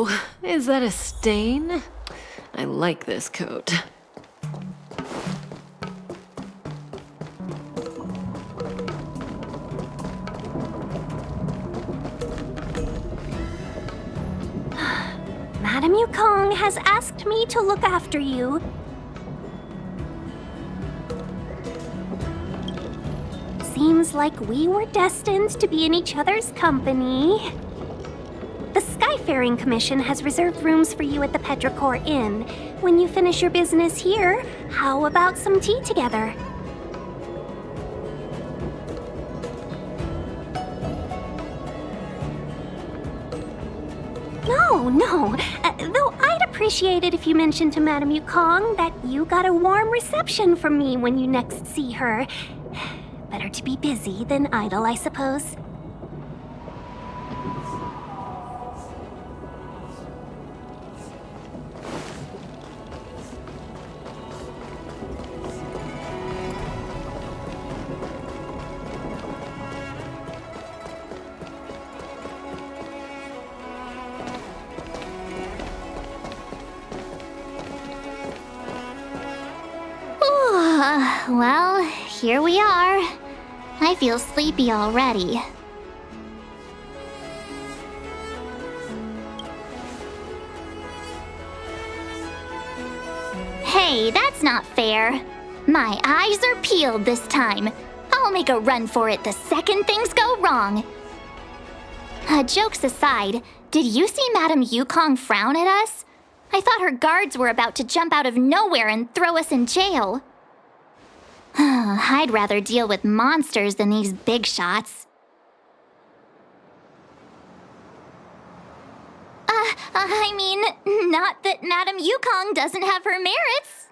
Oh, is that a stain? I like this coat. Madame Yukong has asked me to look after you. Seems like we were destined to be in each other's company. The Skyfaring Commission has reserved rooms for you at the Petrichor Inn. When you finish your business here, how about some tea together? No. Though I'd appreciate it if you mentioned to Madame Yukong that you got a warm reception from me when you next see her. Better to be busy than idle, I suppose. Well, here we are. I feel sleepy already. Hey, that's not fair. My eyes are peeled this time. I'll make a run for it the second things go wrong. Jokes aside, did you see Madame Yukong frown at us? I thought her guards were about to jump out of nowhere and throw us in jail. I'd rather deal with monsters than these big shots. I mean, not that Madame Yukong doesn't have her merits.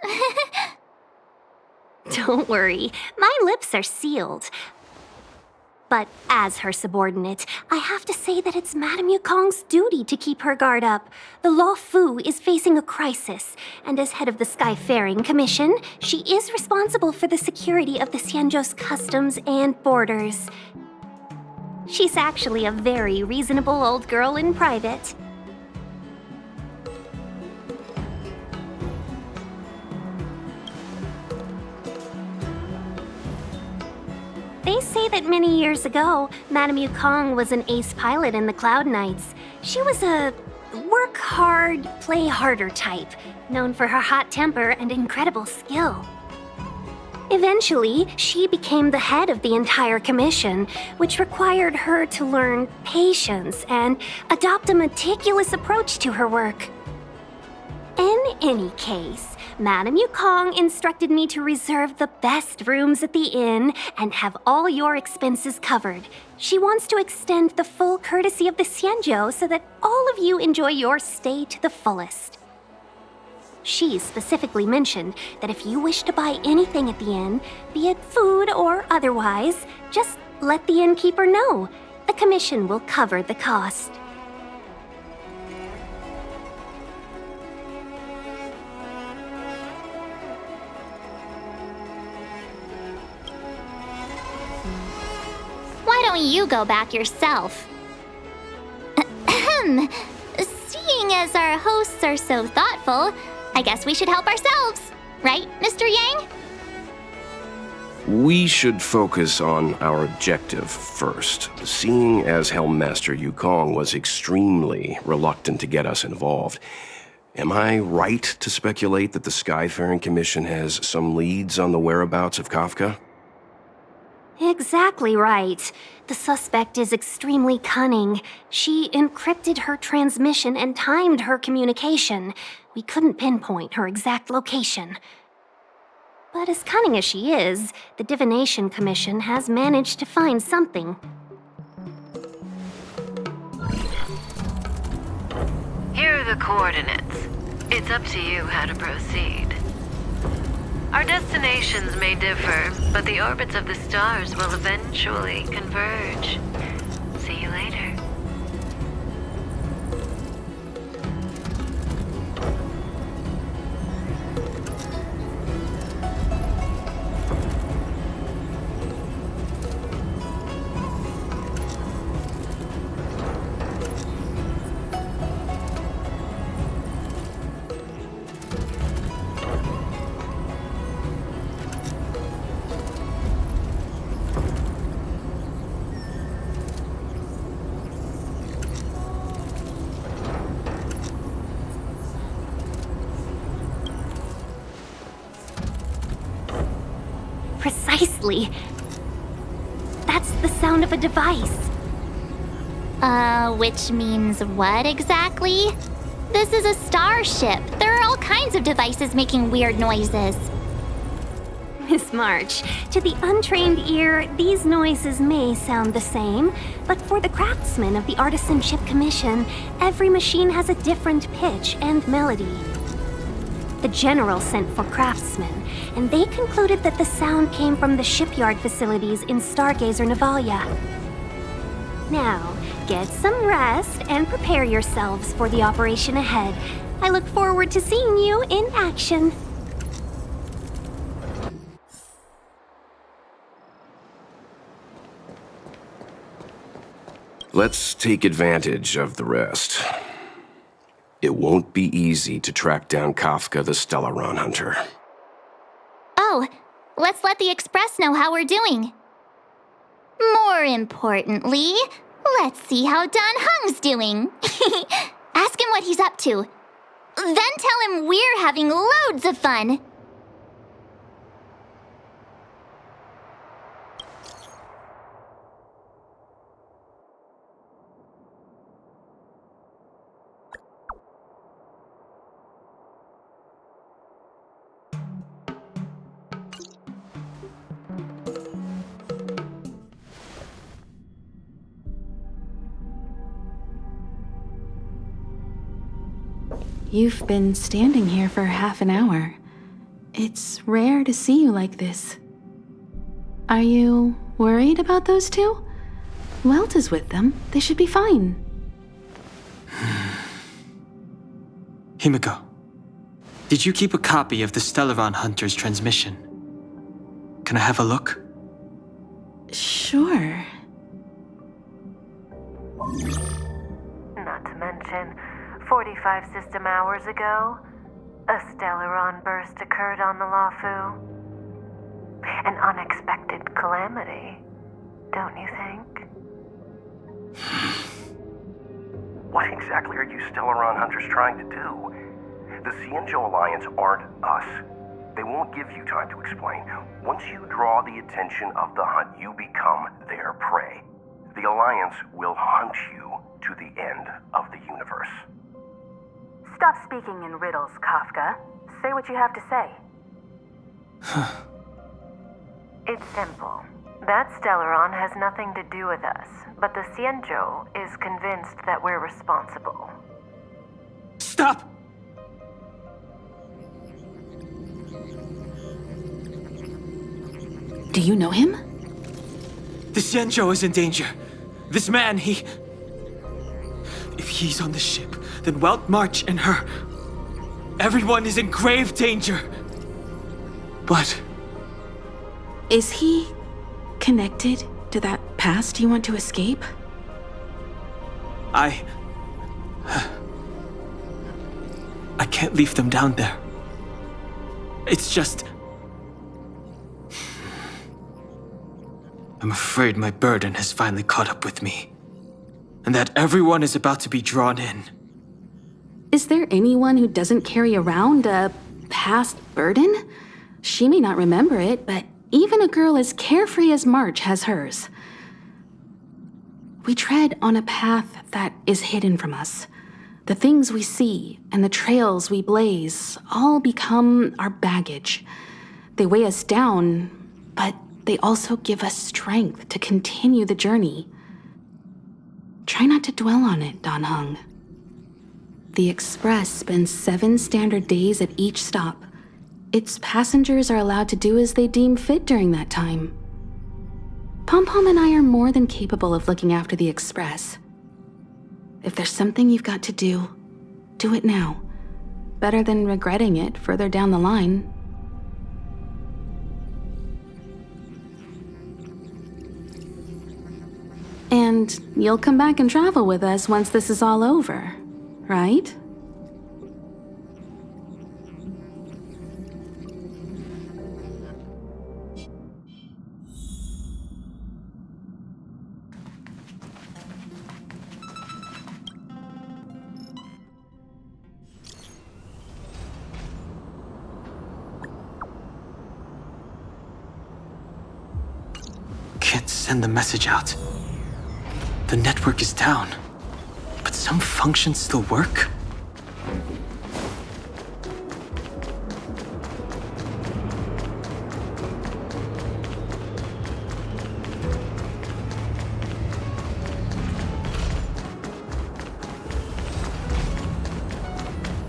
Don't worry, my lips are sealed. But as her subordinate, I have to say that it's Madame Yukong's duty to keep her guard up. The Law Fu is facing a crisis, and as head of the Skyfaring Commission, she is responsible for the security of the Xianzhou's customs and borders. She's actually a very reasonable old girl in private. They say that many years ago, Madame Yukong was an ace pilot in the Cloud Knights. She was a work hard, play harder type, known for her hot temper and incredible skill. Eventually, she became the head of the entire commission, which required her to learn patience and adopt a meticulous approach to her work. In any case, Madame Yukong instructed me to reserve the best rooms at the inn and have all your expenses covered. She wants to extend the full courtesy of the Xianzhou so that all of you enjoy your stay to the fullest. She specifically mentioned that if you wish to buy anything at the inn, be it food or otherwise, just let the innkeeper know. The commission will cover the cost. Why don't you go back yourself? Seeing as our hosts are so thoughtful, I guess we should help ourselves. Right, Mr. Yang? We should focus on our objective first. Seeing as Helmmaster Yukong was extremely reluctant to get us involved, am I right to speculate that the Skyfaring Commission has some leads on the whereabouts of Kafka? Exactly right. The suspect is extremely cunning. She encrypted her transmission and timed her communication. We couldn't pinpoint her exact location. But as cunning as she is, the Divination Commission has managed to find something. Here are the coordinates. It's up to you how to proceed. Our destinations may differ, but the orbits of the stars will eventually converge. See you later. precisely. That's the sound of a device. Which means what exactly? This is a starship. There are all kinds of devices making weird noises. Miss March, to the untrained ear, these noises may sound the same, but for the craftsmen of the Artisanship Commission, every machine has a different pitch and melody. The General sent for craftsmen, and they concluded that the sound came from the shipyard facilities in Stargazer Navalia. Now, get some rest and prepare yourselves for the operation ahead. I look forward to seeing you in action. Let's take advantage of the rest. It won't be easy to track down Kafka the Stellaron Hunter. Oh, let's let the Express know how we're doing. More importantly, let's see how Don Hung's doing. Ask him what he's up to. Then tell him we're having loads of fun. You've been standing here for half an hour. It's rare to see you like this. Are you worried about those two? Welt is with them. They should be fine. Himiko, did you keep a copy of the Stellaron Hunter's transmission? Can I have a look? Sure. Not to mention, 45 system hours ago, a Stellaron burst occurred on the Lafu. An unexpected calamity, don't you think? What exactly are you Stellaron Hunters trying to do? The Cienjo Alliance aren't us. They won't give you time to explain. Once you draw the attention of the hunt, you become their prey. The Alliance will hunt you to the end of the universe. Stop speaking in riddles, Kafka. Say what you have to say. It's simple. That Stellaron has nothing to do with us, but the Cienjo is convinced that we're responsible. Stop! Do you know him? The Cienjo is in danger. This man, If he's on the ship, then Welt, March, and her... Everyone is in grave danger. But... Is he connected to that past you want to escape? I can't leave them down there. It's just... I'm afraid my burden has finally caught up with me. And that everyone is about to be drawn in. Is there anyone who doesn't carry around a past burden? She may not remember it, but even a girl as carefree as March has hers. We tread on a path that is hidden from us. The things we see and the trails we blaze all become our baggage. They weigh us down, but they also give us strength to continue the journey. Try not to dwell on it, Don Hung. The Express spends 7 standard days at each stop. Its passengers are allowed to do as they deem fit during that time. Pom-Pom and I are more than capable of looking after the Express. If there's something you've got to do it now. Better than regretting it further down the line. And you'll come back and travel with us once this is all over, right? send the message out. The network is down, but some functions still work.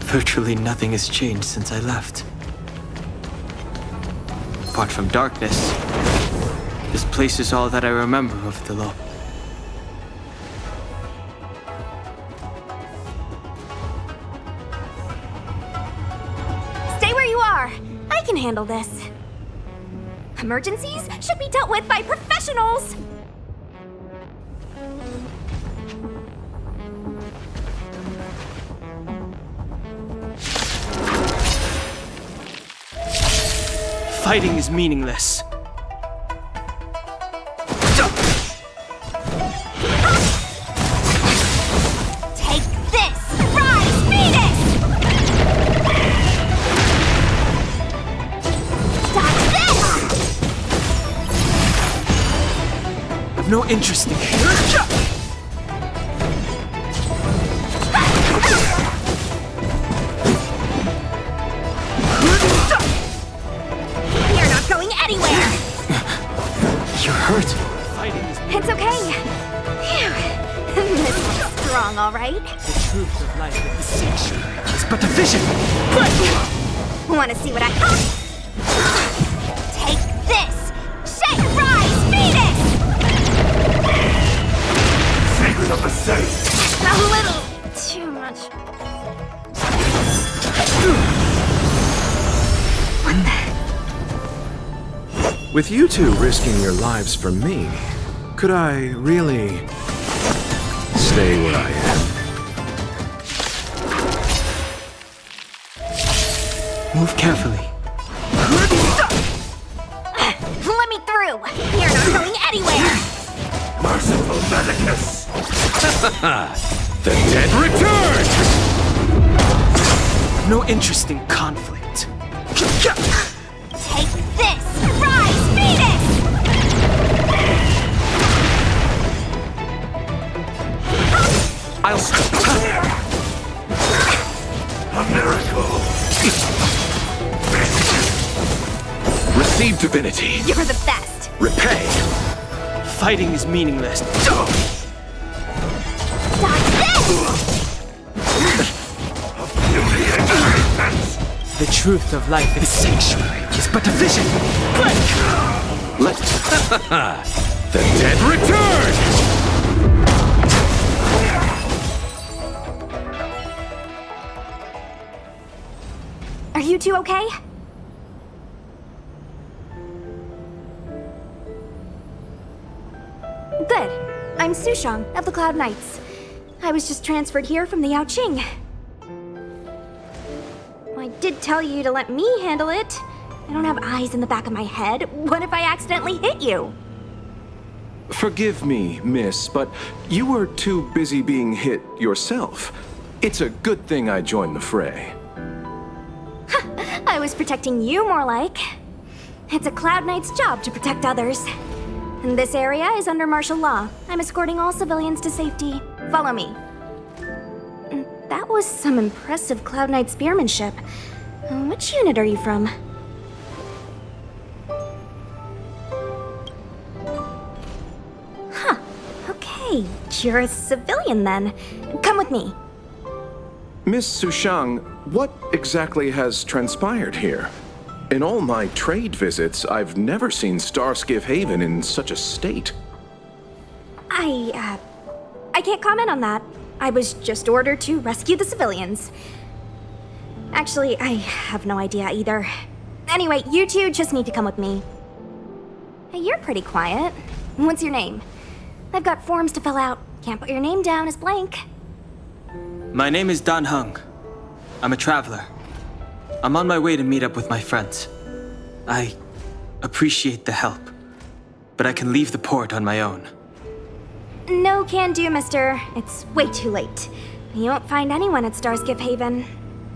Virtually nothing has changed since I left. Apart from darkness, this place is all that I remember of the law. Stay where you are. I can handle this. Emergencies should be dealt with by professionals. Fighting is meaningless. Take this! Rise, Venus! Dodge this! I've no interest in You're not going anywhere! You're hurt. It's okay. Phew. This one's strong, all right? The truth of life in the sanctuary is but a vision. Want to see what I... Take this! Shake, rise, Venus! Secret of the safe! A little too much. What the... With you two risking your lives for me, could I really stay where I am? Move carefully. Let me through! You're not going anywhere! Merciful Medicus! The dead return! No interest in conflict. Take this! Rise, Venus! I'll stop. A miracle! Receive divinity. You're the best! Repay. Fighting is meaningless. Dodge this! The truth of life in the sanctuary is but a vision. Let the dead return. Are you two okay? Good. I'm Sushang of the Cloud Knights. I was just transferred here from the Yaoqing. I did tell you to let me handle it. I don't have eyes in the back of my head. What if I accidentally hit you? Forgive me, miss, but you were too busy being hit yourself. It's a good thing I joined the fray. I was protecting you more like. It's a Cloud Knight's job to protect others. And this area is under martial law. I'm escorting all civilians to safety. Follow me. That was some impressive Cloud Knight spearmanship. Which unit are you from? Huh. Okay, you're a civilian then. Come with me. Miss Sushang, what exactly has transpired here? In all my trade visits, I've never seen Starskiff Haven in such a state. I can't comment on that. I was just ordered to rescue the civilians. Actually, I have no idea either. Anyway, you two just need to come with me. Hey, you're pretty quiet. What's your name? I've got forms to fill out. Can't put your name down as blank. My name is Dan Hung. I'm a traveler. I'm on my way to meet up with my friends. I appreciate the help, but I can leave the port on my own. No can do, mister. It's way too late. You won't find anyone at Starskiff Haven.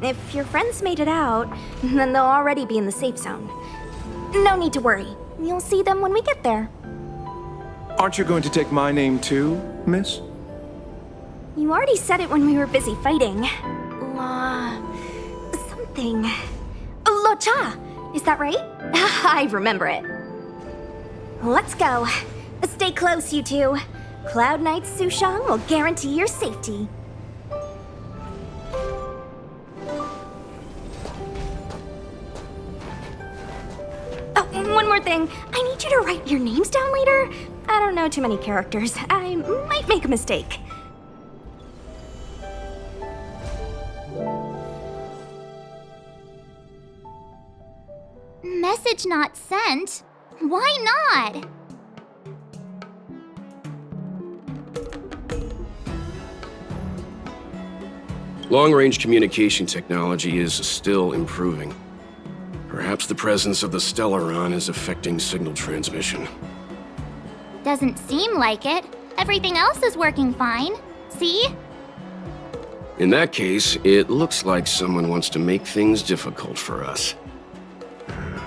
If your friends made it out, then they'll already be in the safe zone. No need to worry. You'll see them when we get there. Aren't you going to take my name too, miss? You already said it when we were busy fighting. Something. Locha! Is that right? I remember it. Let's go. Stay close, you two. Cloud Knight's Sushang will guarantee your safety. Oh, one more thing. I need you to write your names down later. I don't know too many characters. I might make a mistake. Message not sent? Why not? Long-range communication technology is still improving. Perhaps the presence of the Stellaron is affecting signal transmission. Doesn't seem like it. Everything else is working fine. See? In that case, it looks like someone wants to make things difficult for us.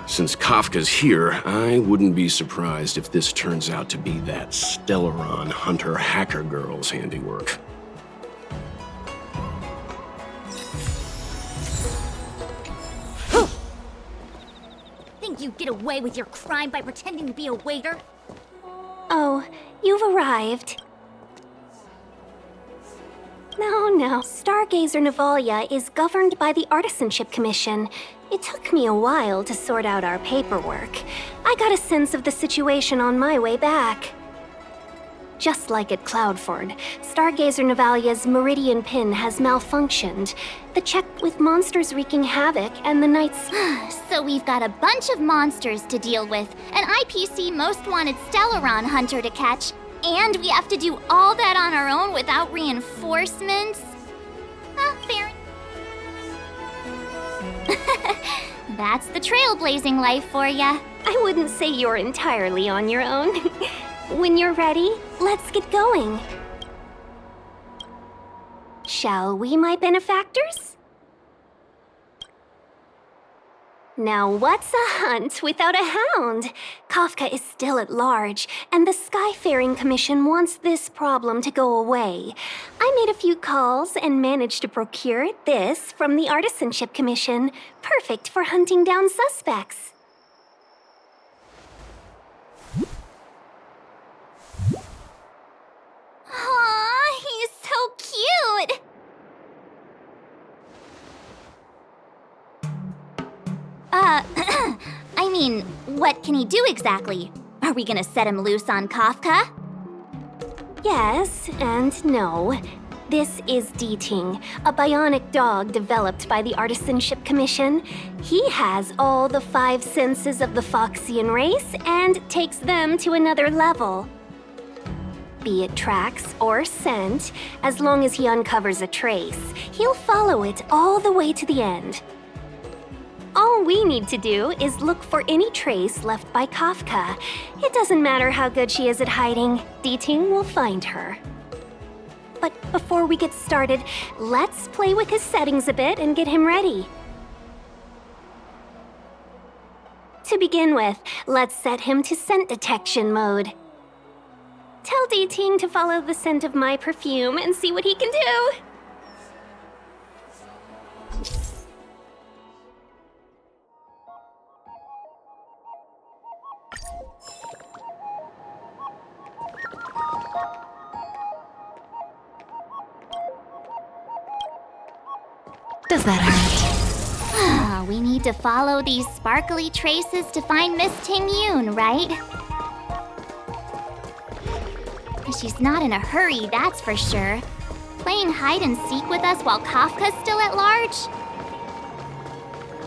Since Kafka's here, I wouldn't be surprised if this turns out to be that Stellaron hunter hacker girl's handiwork. Think you get away with your crime by pretending to be a waiter? Oh, you've arrived. No. Stargazer Navalia is governed by the Artisanship Commission. It took me a while to sort out our paperwork. I got a sense of the situation on my way back. Just like at Cloudford, Stargazer Navalia's Meridian Pin has malfunctioned. The check with monsters wreaking havoc and the Knights... So we've got a bunch of monsters to deal with, an IPC Most Wanted Stellaron hunter to catch, and we have to do all that on our own without reinforcements? Fair. That's the trailblazing life for ya. I wouldn't say you're entirely on your own. When you're ready, let's get going. Shall we, my benefactors? Now what's a hunt without a hound? Kafka is still at large, and the Skyfaring Commission wants this problem to go away. I made a few calls and managed to procure this from the Artisanship Commission. Perfect for hunting down suspects. Aw, he's so cute! I mean, what can he do exactly? Are we gonna set him loose on Kafka? Yes and no. This is D-Ting, a bionic dog developed by the Artisanship Commission. He has all the 5 senses of the Foxian race and takes them to another level. Be it tracks or scent, as long as he uncovers a trace, he'll follow it all the way to the end. All we need to do is look for any trace left by Kafka. It doesn't matter how good she is at hiding, D-Ting will find her. But before we get started, let's play with his settings a bit and get him ready. To begin with, let's set him to scent detection mode. Tell D-Ting to follow the scent of my perfume and see what he can do. Does that hurt? We need to follow these sparkly traces to find Miss Ting Yoon, right? She's not in a hurry, that's for sure. Playing hide and seek with us while Kafka's still at large?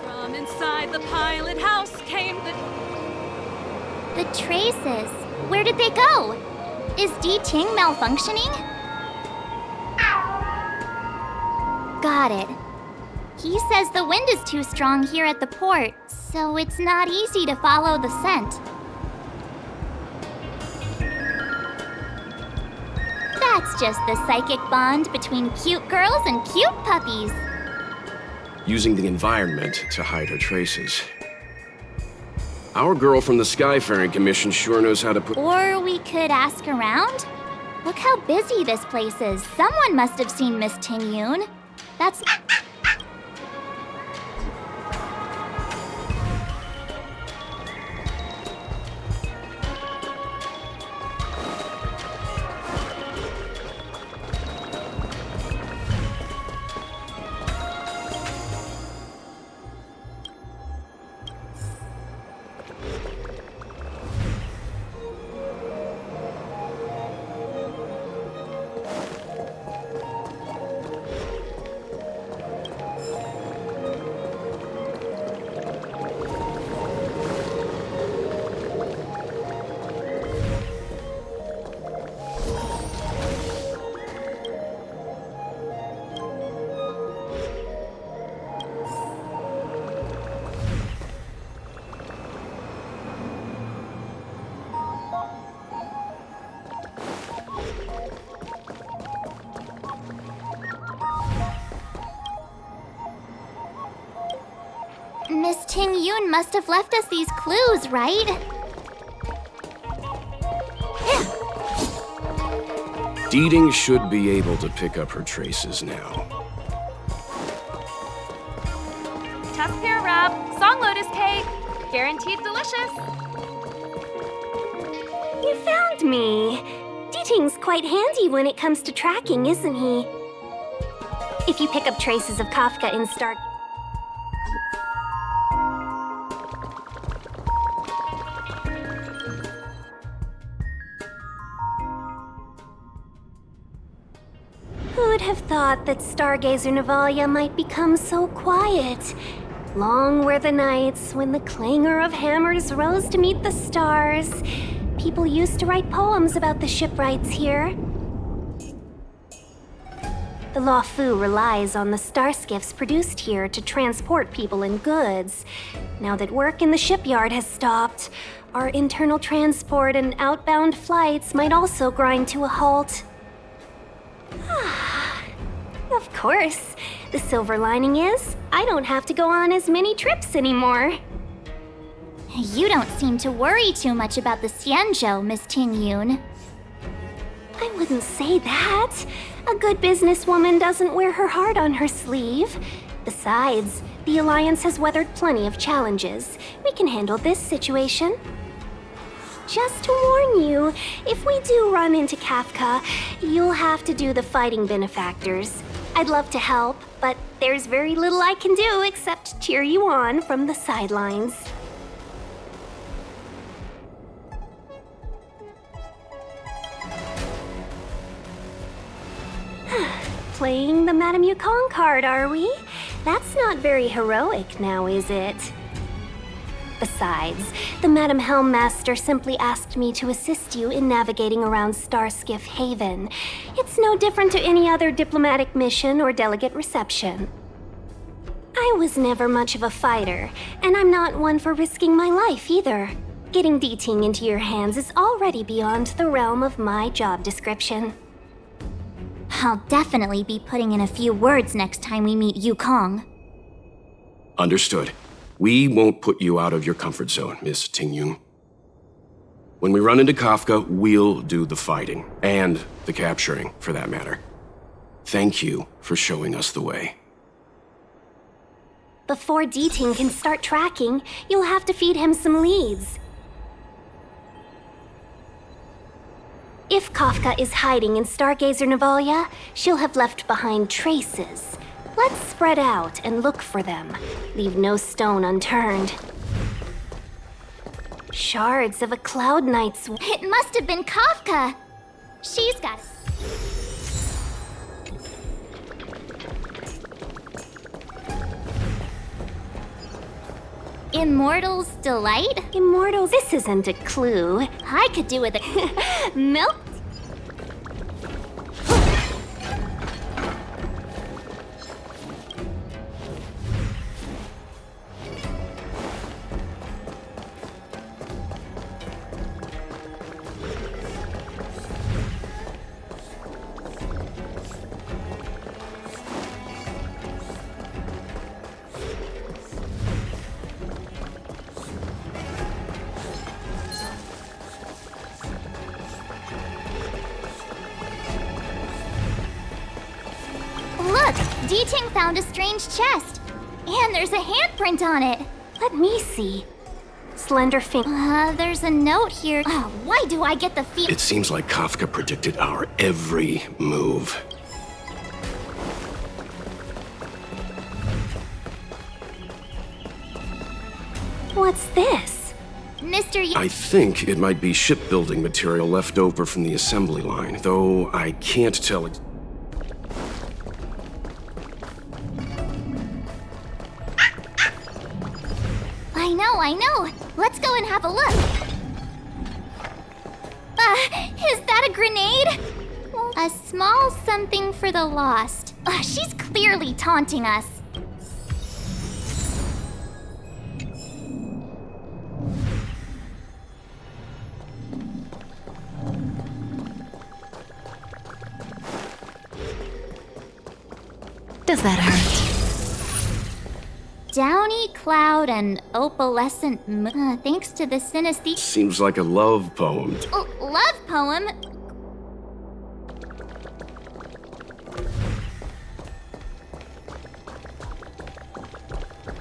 From inside the pilot house came The traces. Where did they go? Is D-Ting malfunctioning? Got it. He says the wind is too strong here at the port, so it's not easy to follow the scent. That's just the psychic bond between cute girls and cute puppies. Using the environment to hide her traces. Our girl from the Skyfaring Commission sure knows how to put... Or we could ask around? Look how busy this place is. Someone must have seen Miss Ting-Yoon. That's... Miss Ting-Yoon must have left us these clues, right? Deeding should be able to pick up her traces now. Tusk pear wrap, song lotus cake, guaranteed delicious. You found me. Deeting's quite handy when it comes to tracking, isn't he? If you pick up traces of Kafka in Star... Who'd have thought that Stargazer Navalia might become so quiet? Long were the nights when the clangor of hammers rose to meet the stars. People used to write poems about the shipwrights here. The Law Fu relies on the star skiffs produced here to transport people and goods. Now that work in the shipyard has stopped, our internal transport and outbound flights might also grind to a halt. Of course. The silver lining is, I don't have to go on as many trips anymore. You don't seem to worry too much about the Xianzhou, Miss Ting-Yoon. I wouldn't say that. A good businesswoman doesn't wear her heart on her sleeve. Besides, the Alliance has weathered plenty of challenges. We can handle this situation. Just to warn you, if we do run into Kafka, you'll have to do the fighting benefactors. I'd love to help, but there's very little I can do except cheer you on from the sidelines. Playing the Madame Yukong card, are we? That's not very heroic now, is it? Besides, the Madam Helmmaster simply asked me to assist you in navigating around Starskiff Haven. It's no different to any other diplomatic mission or delegate reception. I was never much of a fighter, and I'm not one for risking my life either. Getting Deeting into your hands is already beyond the realm of my job description. I'll definitely be putting in a few words next time we meet Yukong. Understood. We won't put you out of your comfort zone, Miss Ting-Yoon. When we run into Kafka, we'll do the fighting, and the capturing, for that matter. Thank you for showing us the way. Before Deeting can start tracking, you'll have to feed him some leads. If Kafka is hiding in Stargazer Navalia, she'll have left behind traces. Let's spread out and look for them. Leave no stone unturned. Shards of a Cloud Knight's... It must have been Kafka! She's got it. Immortal's Delight? Immortals, this isn't a clue. I could do with it. Milk? Ting found a strange chest. And there's a handprint on it. Let me see. Slender finger. There's a note here. Why do I get the feel? It seems like Kafka predicted our every move. What's this? Mr. I think it might be shipbuilding material left over from the assembly line, though I can't tell it. I know. Let's go and have a look. Is that a grenade? A small something for the lost. She's clearly taunting us. Does that hurt? Downy cloud and opalescent thanks to the synesthete. Seems like a love poem. Love poem?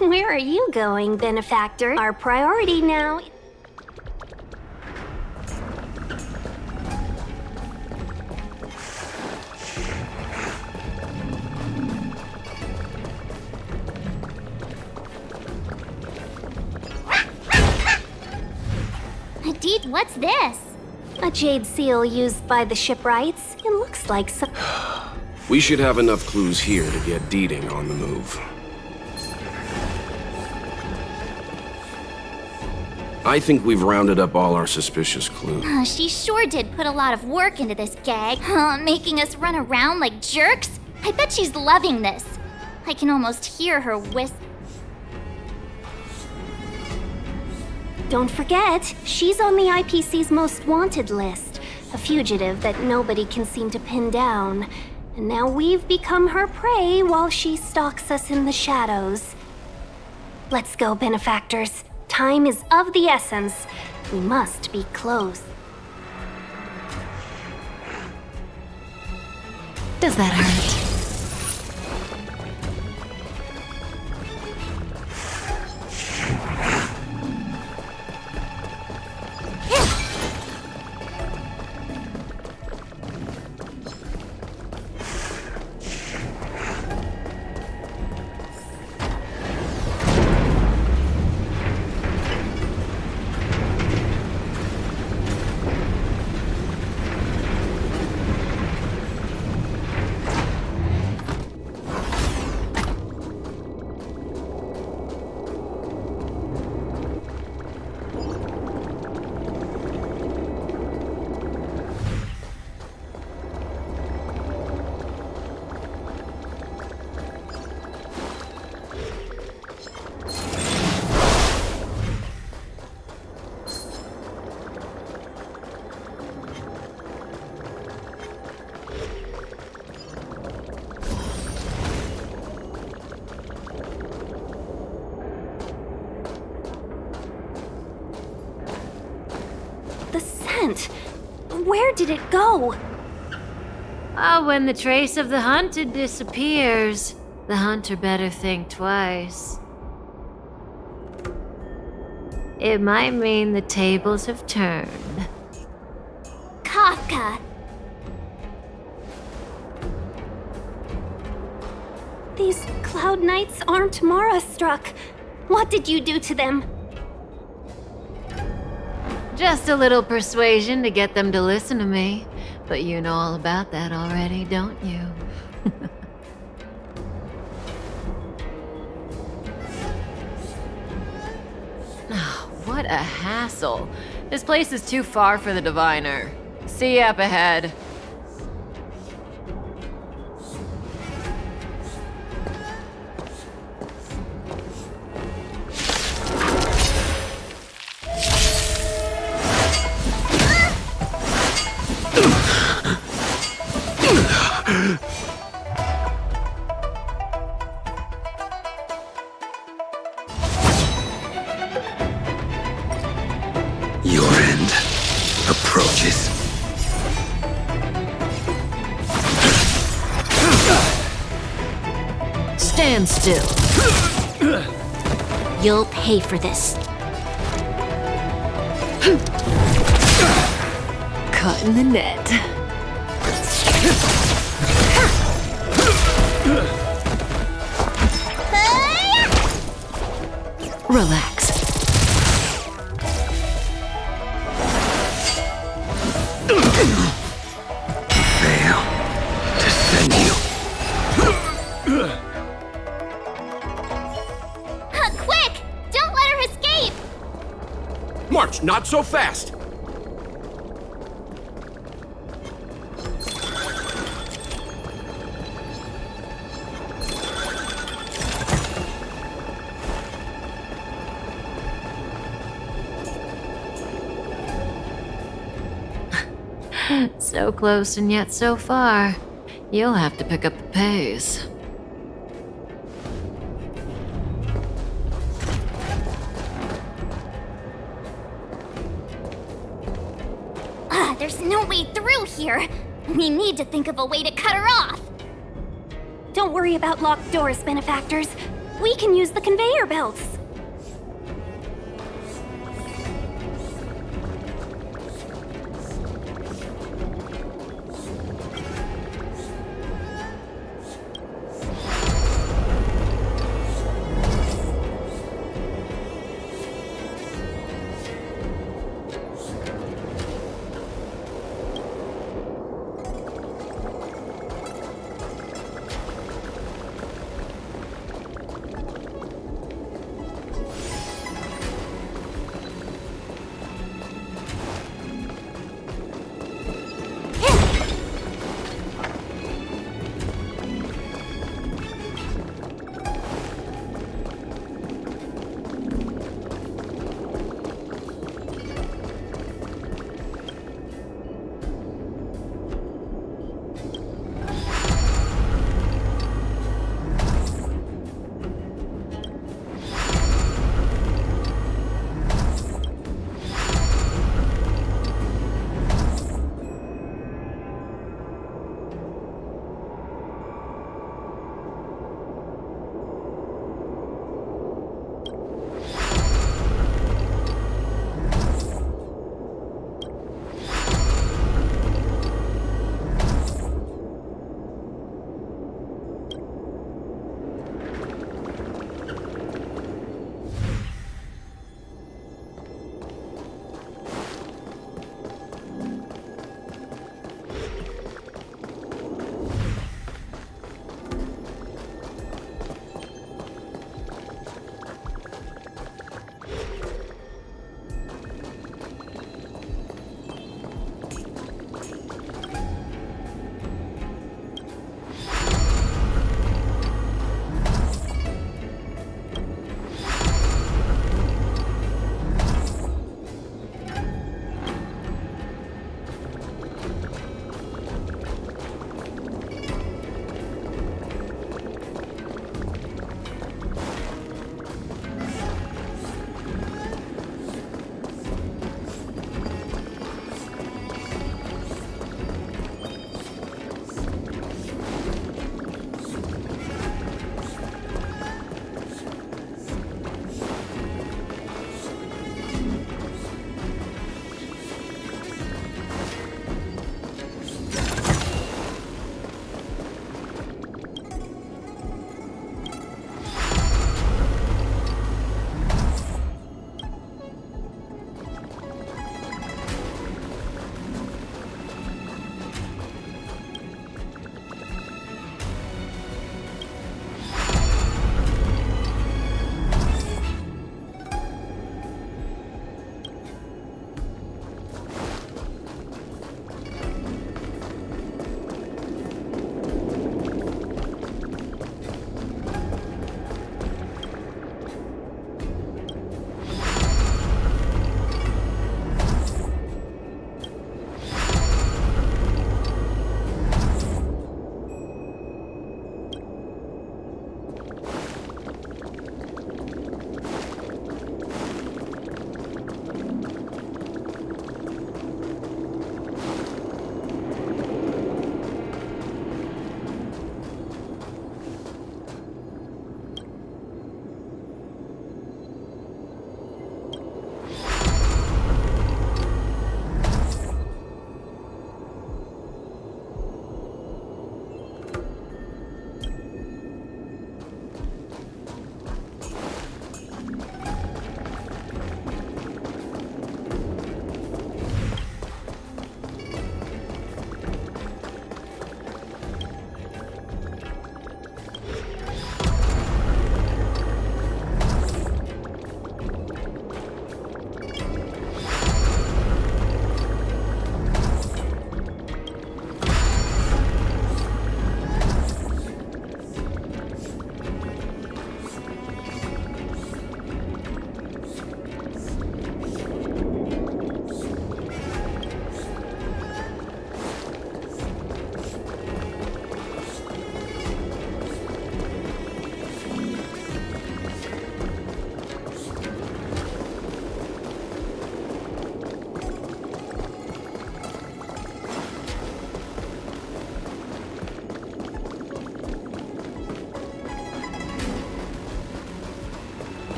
Where are you going, benefactor? Our priority now. Deed, what's this? A jade seal used by the shipwrights. It looks like some. We should have enough clues here to get Deeding on the move. I think we've rounded up all our suspicious clues. She sure did put a lot of work into this gag, making us run around like jerks. I bet she's loving this. I can almost hear her whisper. Don't forget, she's on the IPC's most wanted list. A fugitive that nobody can seem to pin down. And now we've become her prey while she stalks us in the shadows. Let's go, benefactors. Time is of the essence. We must be close. Does that hurt? Where did it go? When the trace of the hunted disappears, the hunter better think twice. It might mean the tables have turned. Kafka! These cloud knights aren't Mara-struck. What did you do to them? Just a little persuasion to get them to listen to me. But you know all about that already, don't you? Oh, what a hassle. This place is too far for the diviner. See you up ahead. Your end approaches. Stand still. You'll pay for this. Caught in the net. Relax. Fail to send you. Quick! Don't let her escape! March, not so fast! So close and yet so far. You'll have to pick up the pace. There's no way through here. We need to think of a way to cut her off. Don't worry about locked doors, benefactors. We can use the conveyor belts.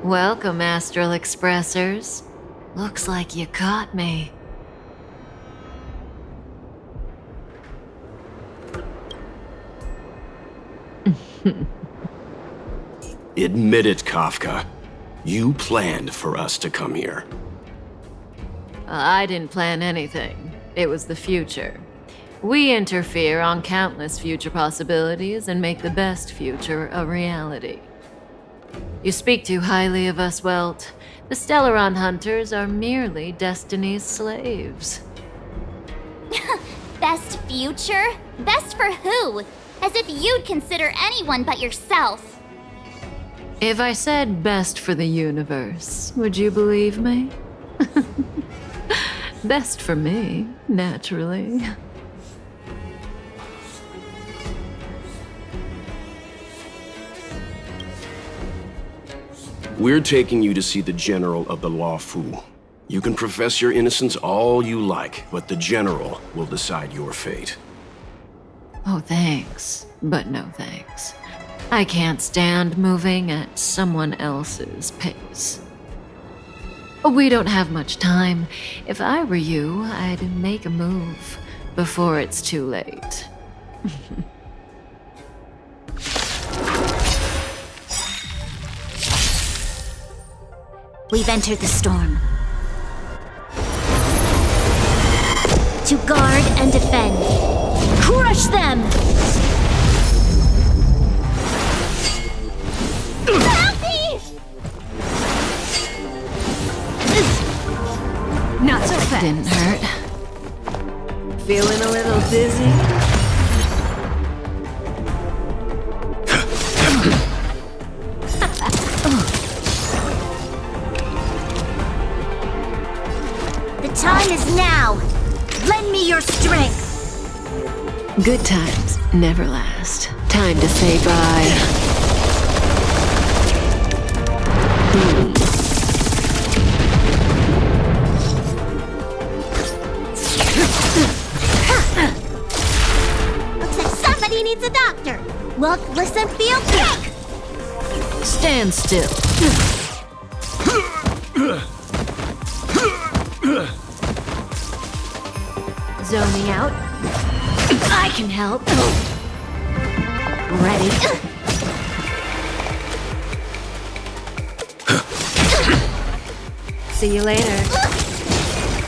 Welcome, Astral Expressors. Looks like you caught me. Admit it, Kafka. You planned for us to come here. I didn't plan anything. It was the future. We interfere on countless future possibilities and make the best future a reality. You speak too highly of us, Welt. The Stellaron Hunters are merely Destiny's slaves. Best future? Best for who? As if you'd consider anyone but yourself. If I said best for the universe, would you believe me? Best for me, naturally. We're taking you to see the General of the Law Fu. You can profess your innocence all you like, but the General will decide your fate. Oh, thanks, but no thanks. I can't stand moving at someone else's pace. We don't have much time. If I were you, I'd make a move before it's too late. We've entered the storm. To guard and defend. Crush them! Not so fast. Didn't hurt. Feeling a little dizzy? The time is now! Lend me your strength! Good times never last. Time to say bye. Looks like somebody needs a doctor! Look, listen, feel, kick! Stand still. Zoning out. I can help. Ready? See you later.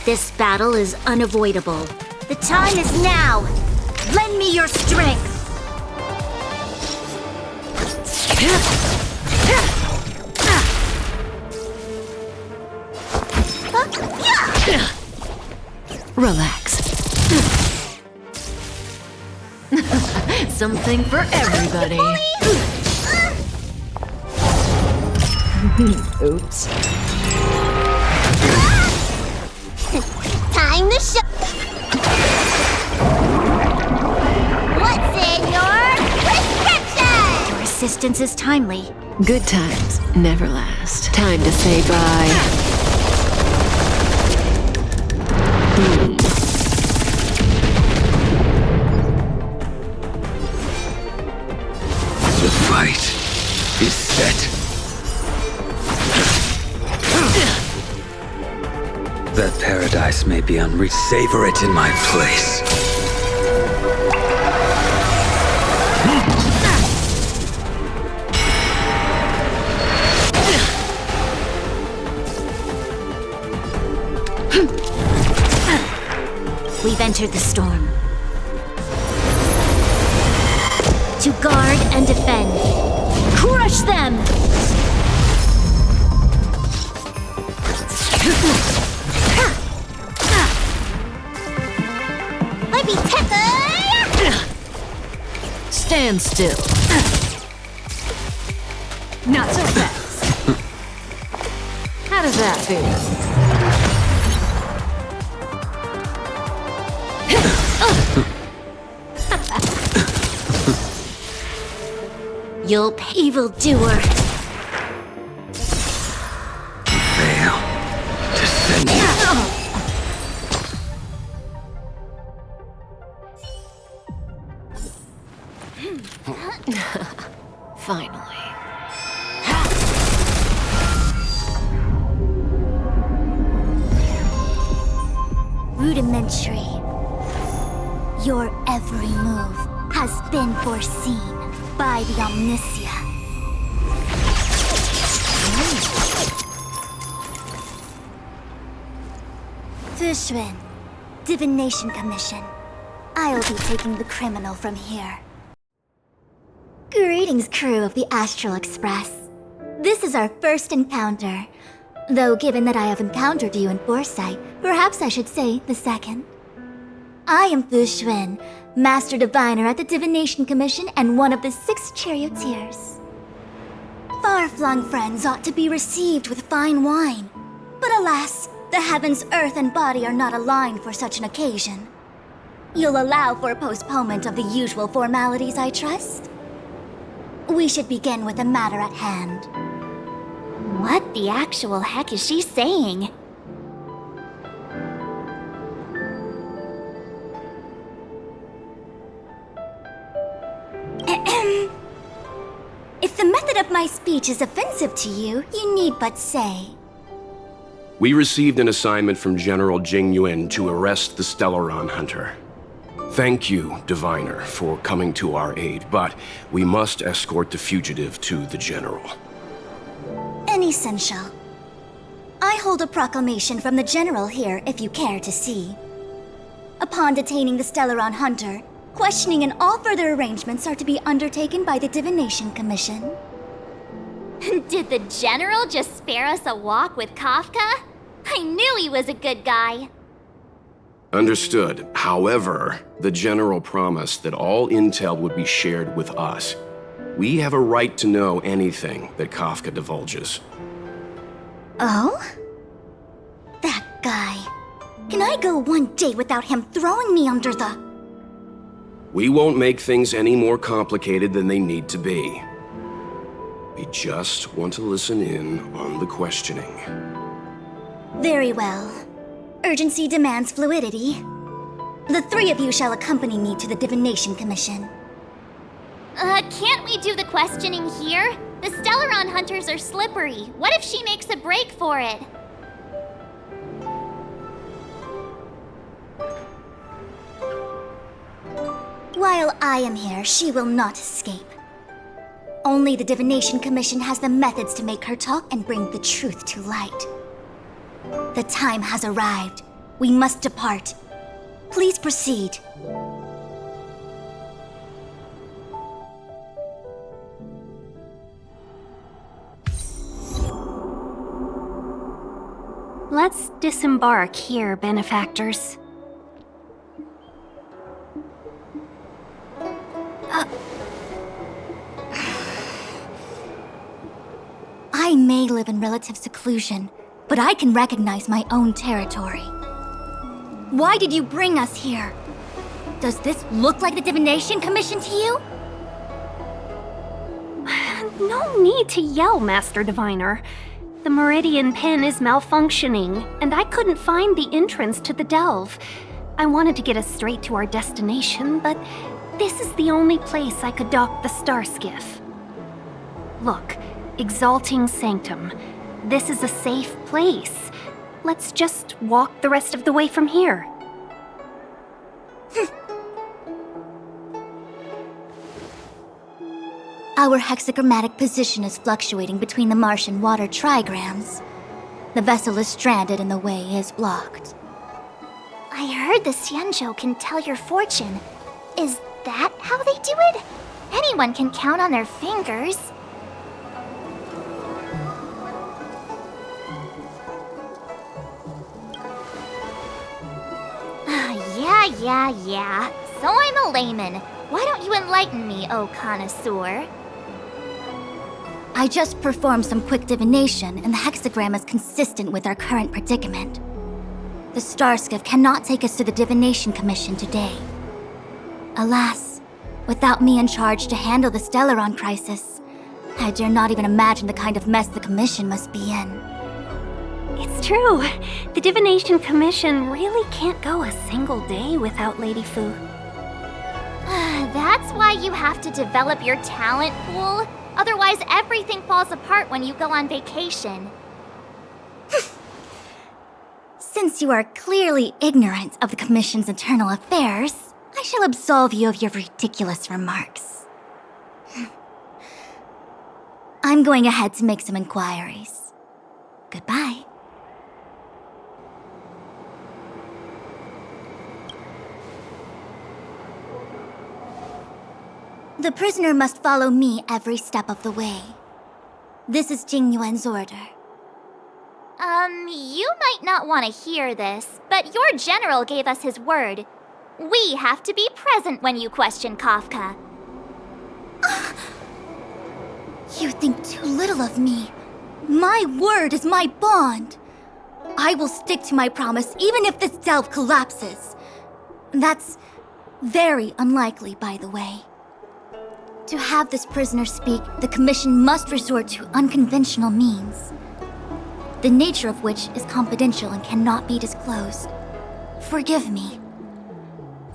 This battle is unavoidable. The time is now! Lend me your strength! Relax. Something for everybody. Oops. Time to show. What's in your prescription? Your assistance is timely. Good times never last. Time to say bye. The fight is set. That paradise may be unreached. Savor it in my place. We've entered the storm. To guard and defend. Crush them! Let me tickle! Stand still. Not so fast. How does that feel? You'll pay, evildoer. Fail to send you. Finally. rudimentary. Your every move has been foreseen by the Omniscia. Fushun, Divination Commission. I'll be taking the criminal from here. Greetings, crew of the Astral Express. This is our first encounter. Though given that I have encountered you in foresight, perhaps I should say the second. I am Fushun, Master Diviner at the Divination Commission and one of the 6 charioteers. Far-flung friends ought to be received with fine wine. But alas, the heavens, earth, and body are not aligned for such an occasion. You'll allow for a postponement of the usual formalities, I trust? We should begin with the matter at hand. What the actual heck is she saying? If the method of my speech is offensive to you, you need but say. We received an assignment from General Jing Yuan to arrest the Stellaron Hunter. Thank you, Diviner, for coming to our aid, but we must escort the fugitive to the General. Essential. I hold a proclamation from the General here, if you care to see. Upon detaining the Stellaron Hunter, questioning and all further arrangements are to be undertaken by the Divination Commission. Did the General just spare us a walk with Kafka? I knew he was a good guy. Understood. However, the General promised that all intel would be shared with us. We have a right to know anything that Kafka divulges. Oh? That guy. Can I go one day without him throwing me under the... We won't make things any more complicated than they need to be. We just want to listen in on the questioning. Very well. Urgency demands fluidity. The 3 of you shall accompany me to the Divination Commission. Can't we do the questioning here? The Stellaron Hunters are slippery. What if she makes a break for it? While I am here, she will not escape. Only the Divination Commission has the methods to make her talk and bring the truth to light. The time has arrived. We must depart. Please proceed. Let's disembark here, benefactors. I may live in relative seclusion, but I can recognize my own territory. Why did you bring us here? Does this look like the Divination Commission to you? No need to yell, Master Diviner. The Meridian Pin is malfunctioning, and I couldn't find the entrance to the delve. I wanted to get us straight to our destination, but this is the only place I could dock the star skiff. Look, Exalting Sanctum. This is a safe place. Let's just walk the rest of the way from here. Our hexagrammatic position is fluctuating between the Martian water trigrams. The vessel is stranded and the way is blocked. I heard the Xianzhou can tell your fortune. Is that how they do it? Anyone can count on their fingers. Yeah. So I'm a layman. Why don't you enlighten me, oh connoisseur? I just performed some quick divination, and the hexagram is consistent with our current predicament. The Starskiff cannot take us to the Divination Commission today. Alas, without me in charge to handle the Stellaron crisis, I dare not even imagine the kind of mess the Commission must be in. It's true. The Divination Commission really can't go a single day without Lady Fu. That's why you have to develop your talent pool. Otherwise, everything falls apart when you go on vacation. Since you are clearly ignorant of the Commission's internal affairs, I shall absolve you of your ridiculous remarks. I'm going ahead to make some inquiries. Goodbye. The prisoner must follow me every step of the way. This is Jing Yuan's order. You might not want to hear this, but your general gave us his word. We have to be present when you question Kafka. You think too little of me. My word is my bond. I will stick to my promise even if this delve collapses. That's very unlikely, by the way. To have this prisoner speak, the Commission must resort to unconventional means, the nature of which is confidential and cannot be disclosed. Forgive me.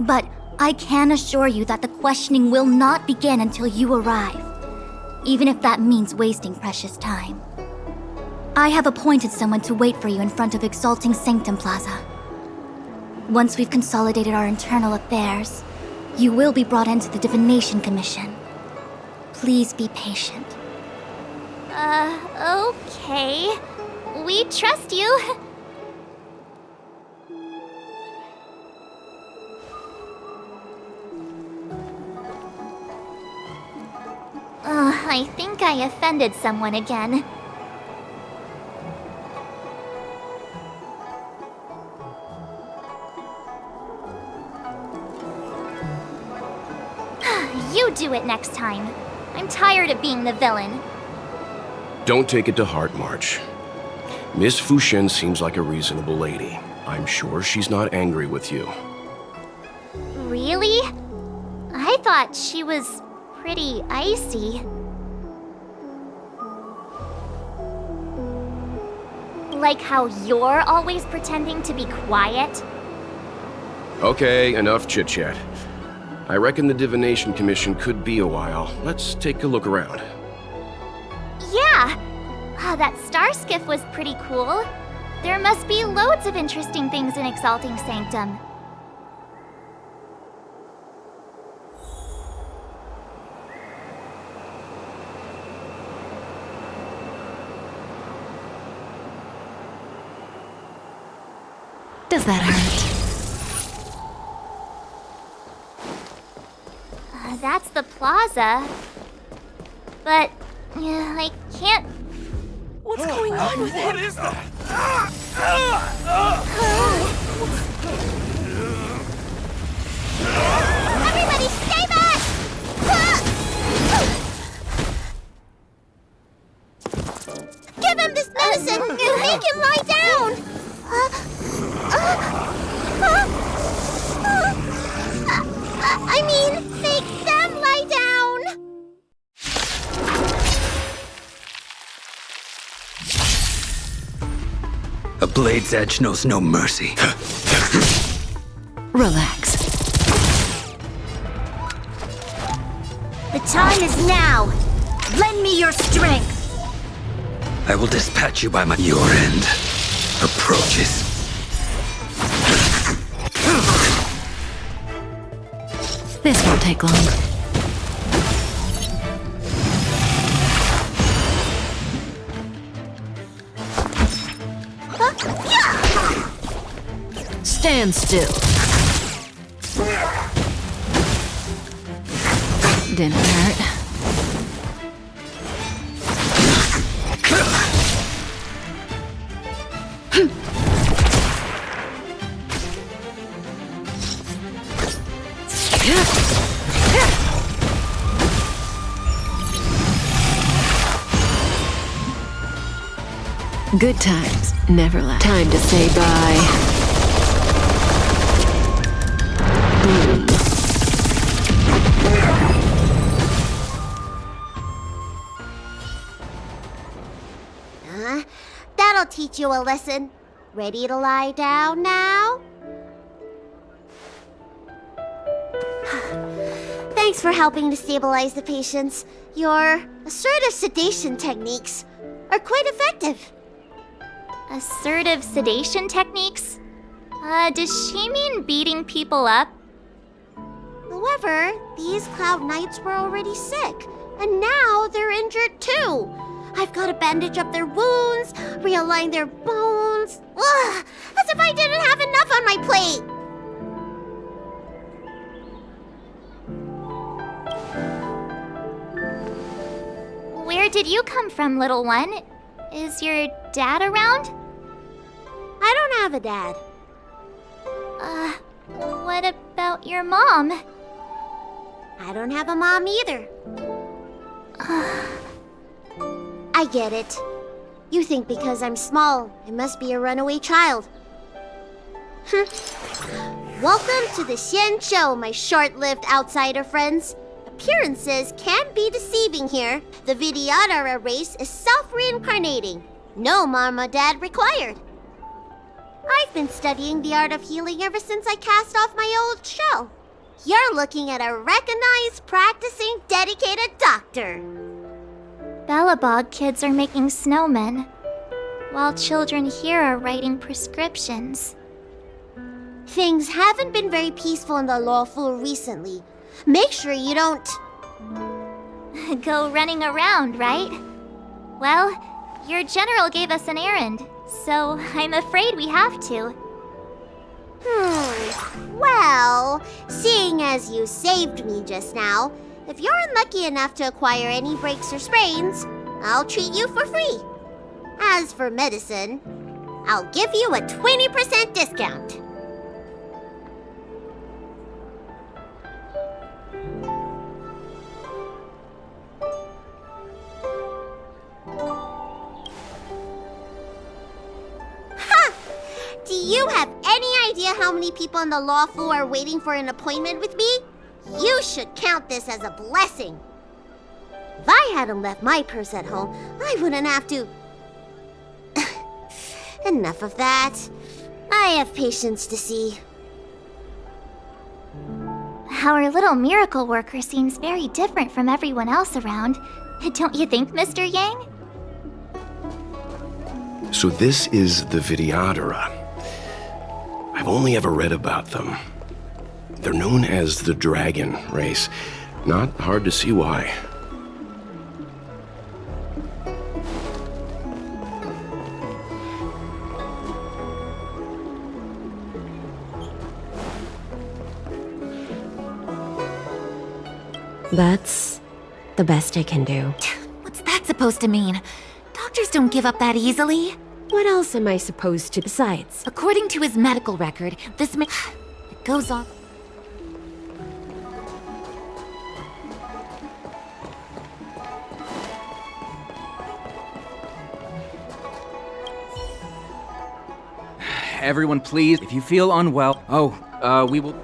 But I can assure you that the questioning will not begin until you arrive, even if that means wasting precious time. I have appointed someone to wait for you in front of Exalting Sanctum Plaza. Once we've consolidated our internal affairs, you will be brought into the Divination Commission. Please be patient. Okay. We trust you. I think I offended someone again. You do it next time. I'm tired of being the villain. Don't take it to heart, March. Miss Fushen seems like a reasonable lady. I'm sure she's not angry with you. Really? I thought she was pretty icy. Like how you're always pretending to be quiet? Okay, enough chit-chat. I reckon the Divination Commission could be a while. Let's take a look around. Yeah! That star skiff was pretty cool. There must be loads of interesting things in Exalting Sanctum. Does that hurt? That's the plaza. But I can't. What's going on with him? What is that? Everybody stay back! Give him this medicine and make him lie down! I mean, make them lie down! A blade's edge knows no mercy. Relax. The time is now! Lend me your strength! I will dispatch you by your end approaches. This won't take long. Stand still. Didn't hurt. Good times never last. Time to say bye. Boom. That'll teach you a lesson. Ready to lie down now? Thanks for helping to stabilize the patients. Your assertive sedation techniques are quite effective. Assertive sedation techniques? Does she mean beating people up? However, these Cloud Knights were already sick, and now they're injured too. I've got to bandage up their wounds, realign their bones. Ugh, as if I didn't have enough on my plate. Where did you come from, little one? Is your dad around? I don't have a dad. What about your mom? I don't have a mom either. I get it. You think because I'm small, I must be a runaway child. Welcome to the Xian Show, my short-lived outsider friends. Appearances can be deceiving here. The Vidyadhara race is self-reincarnating. No mom or dad required. I've been studying the art of healing ever since I cast off my old shell. You're looking at a recognized, practicing, dedicated doctor. Bellabog kids are making snowmen, while children here are writing prescriptions. Things haven't been very peaceful in the Lawful recently. Make sure you don't... Go running around, right? Well, your general gave us an errand, so I'm afraid we have to. Well, seeing as you saved me just now, if you're unlucky enough to acquire any breaks or sprains, I'll treat you for free. As for medicine, I'll give you a 20% discount. Do you have any idea how many people in the Lawful are waiting for an appointment with me? You should count this as a blessing. If I hadn't left my purse at home, I wouldn't have to... Enough of that. I have patients to see. Our little miracle worker seems very different from everyone else around. Don't you think, Mr. Yang? So this is the Vidyadhara. I've only ever read about them. They're known as the Dragon Race. Not hard to see why. That's the best I can do. What's that supposed to mean? Doctors don't give up that easily. What else am I supposed to besides? According to his medical record, this it goes on. Everyone, please, if you feel unwell... we will...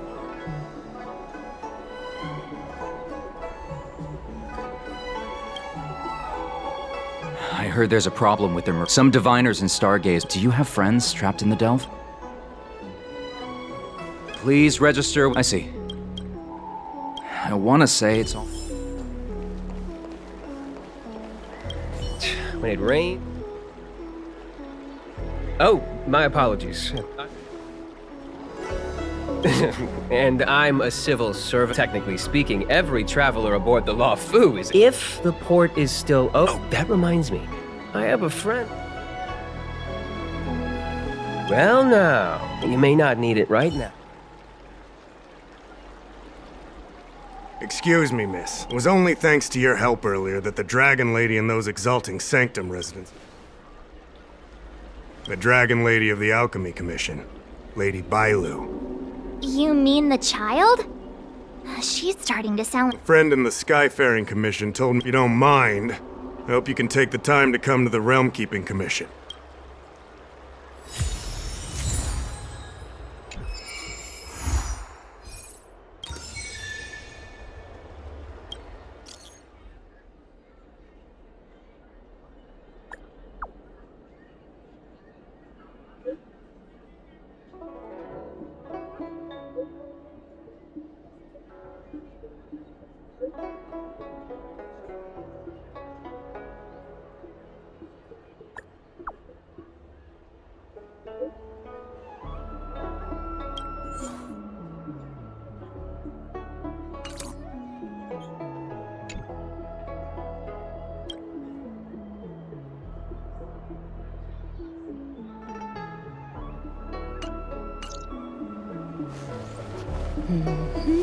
I heard there's a problem with them. Some diviners and stargaze. Do you have friends trapped in the Delve? Please register. I see. I want to say it's all... When it rains... Oh, my apologies. And I'm a civil servant. Technically speaking, every traveler aboard the Lawful is... If the port is still... Oh, that reminds me. I have a friend. Well, now, you may not need it right now. Excuse me, miss. It was only thanks to your help earlier that the Dragon Lady and those exalting Sanctum residents... The Dragon Lady of the Alchemy Commission, Lady Bailu. You mean the child? She's starting to sound... A friend in the Skyfaring Commission told me if you don't mind, I hope you can take the time to come to the Realm Keeping Commission. Mm-hmm.